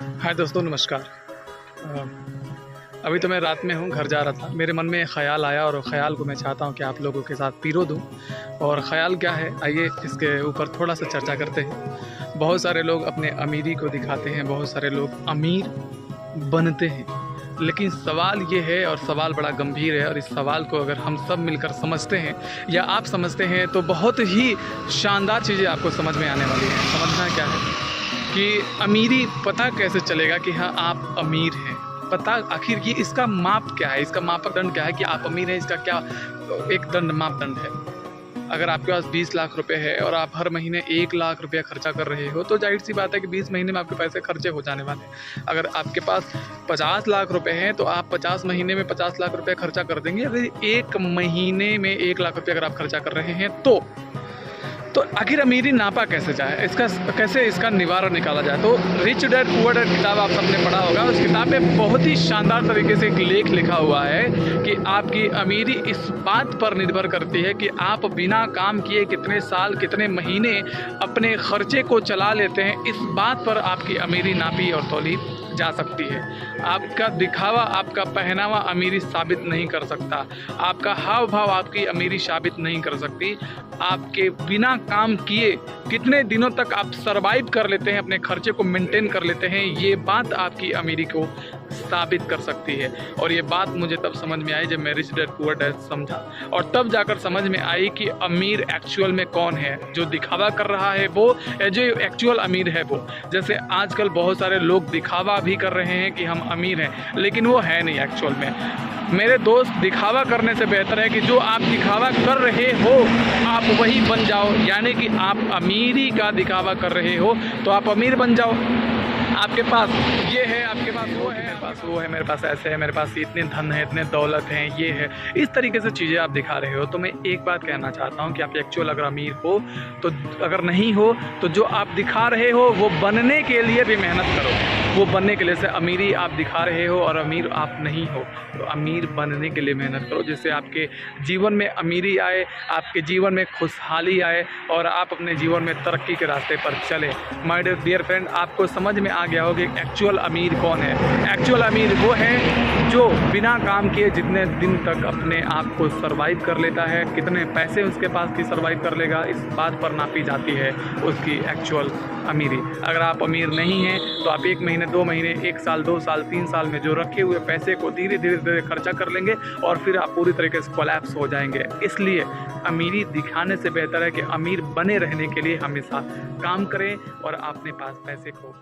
हाय दोस्तों, नमस्कार। अ, अभी तो मैं रात में हूँ, घर जा रहा था। मेरे मन में एक ख़्याल आया और ख़्याल को मैं चाहता हूँ कि आप लोगों के साथ पिरो दूँ। और ख़्याल क्या है, आइए इसके ऊपर थोड़ा-सा चर्चा करते हैं। बहुत सारे लोग अपने अमीरी को दिखाते हैं, बहुत सारे लोग अमीर बनते हैं। लेकिन सवाल ये है और सवाल बड़ा गंभीर है, और इस सवाल को अगर हम सब मिलकर समझते हैं या आप समझते हैं तो बहुत ही शानदार चीज़ें आपको समझ में आने वाली हैं। समझना क्या है कि अमीरी पता कैसे चलेगा कि हाँ, आप अमीर हैं? पता आखिर ये इसका माप क्या है? इसका मापदंड क्या है कि आप अमीर हैं? इसका क्या एक दंड मापदंड है? अगर आपके पास 20 लाख रुपए है और आप हर महीने 1 लाख रुपया खर्चा कर रहे हो, तो ज़ाहिर-सी बात है कि 20 महीने में आपके पैसे खर्चे हो जाने वाले हैं। अगर आपके पास 50 लाख रुपए हैं, तो आप 50 महीने में 50 लाख रुपए खर्चा कर देंगे। अगर 1 महीने में 1 लाख रुपए अगर आप खर्चा कर रहे हैं तो आखिर अमीरी नापा कैसे जाए? कैसे इसका निवारण निकाला जाए? तो रिच डैड पुअर डैड किताब आप सबने पढ़ा होगा। उस किताब में बहुत ही शानदार तरीके से एक लेख लिखा हुआ है कि आपकी अमीरी इस बात पर निर्भर करती है कि आप बिना काम किए कितने साल, कितने महीने अपने खर्चे को चला लेते हैं। इस बात पर आपकी अमीरी नापी और तौली जा सकती है। आपका दिखावा, आपका पहनावा अमीरी साबित नहीं कर सकता। आपका हाव भाव आपकी अमीरी साबित नहीं कर सकती। आपके बिना काम किए कितने दिनों तक आप सरवाइव कर लेते हैं, अपने खर्चे को मेंटेन कर लेते हैं, ये बात आपकी अमीरी को साबित कर सकती है। और ये बात मुझे तब समझ में आई जब मैं रिच डैड पुअर डैड समझा, और तब जाकर समझ में आई कि अमीर एक्चुअल में कौन है, जो दिखावा कर रहा है वो, या जो एक्चुअल अमीर है वो। जैसे आजकल बहुत सारे लोग दिखावा भी कर रहे हैं कि हम अमीर हैं, लेकिन वो है नहीं एक्चुअल में। मेरे दोस्त, दिखावा करने से बेहतर है कि जो आप दिखावा कर रहे हो आप वही बन जाओ। यानी कि आप अमीरी का दिखावा कर रहे हो तो आप अमीर बन जाओ। आपके पास ये है, आपके पास वो है, मेरे पास वो है, मेरे पास ऐसे है, मेरे पास इतने धन है, इतने दौलत हैं, ये है, इस तरीके से चीज़ें आप दिखा रहे हो। तो मैं एक बात कहना चाहता हूँ कि आप एक्चुअल अगर अमीर हो तो, अगर नहीं हो तो जो आप दिखा रहे हो वो बनने के लिए भी मेहनत करो। वो बनने के लिए से अमीरी आप दिखा रहे हो और अमीर आप नहीं हो, तो अमीर बनने के लिए मेहनत करो, जिससे आपके जीवन में अमीरी आए, आपके जीवन में खुशहाली आए और आप अपने जीवन में तरक्की के रास्ते पर चलें। माय डियर फ्रेंड, आपको समझ में आ गया होगा कि एक्चुअल अमीर कौन है। एक्चुअल अमीर वो है जो बिना काम किए जितने दिन तक अपने आप को सरवाइव कर लेता है, कितने पैसे उसके पास की सरवाइव कर लेगा, इस बात पर नापी जाती है उसकी एक्चुअल अमीरी। अगर आप अमीर नहीं हैं तो आप 1 महीने, 2 महीने, 1 साल, 2 साल, 3 साल में जो रखे हुए पैसे को धीरे धीरे खर्चा कर लेंगे और फिर आप पूरी तरीके से कोलैप्स हो जाएंगे। इसलिए अमीरी दिखाने से बेहतर है कि अमीर बने रहने के लिए हमेशा काम करें और अपने पास पैसे को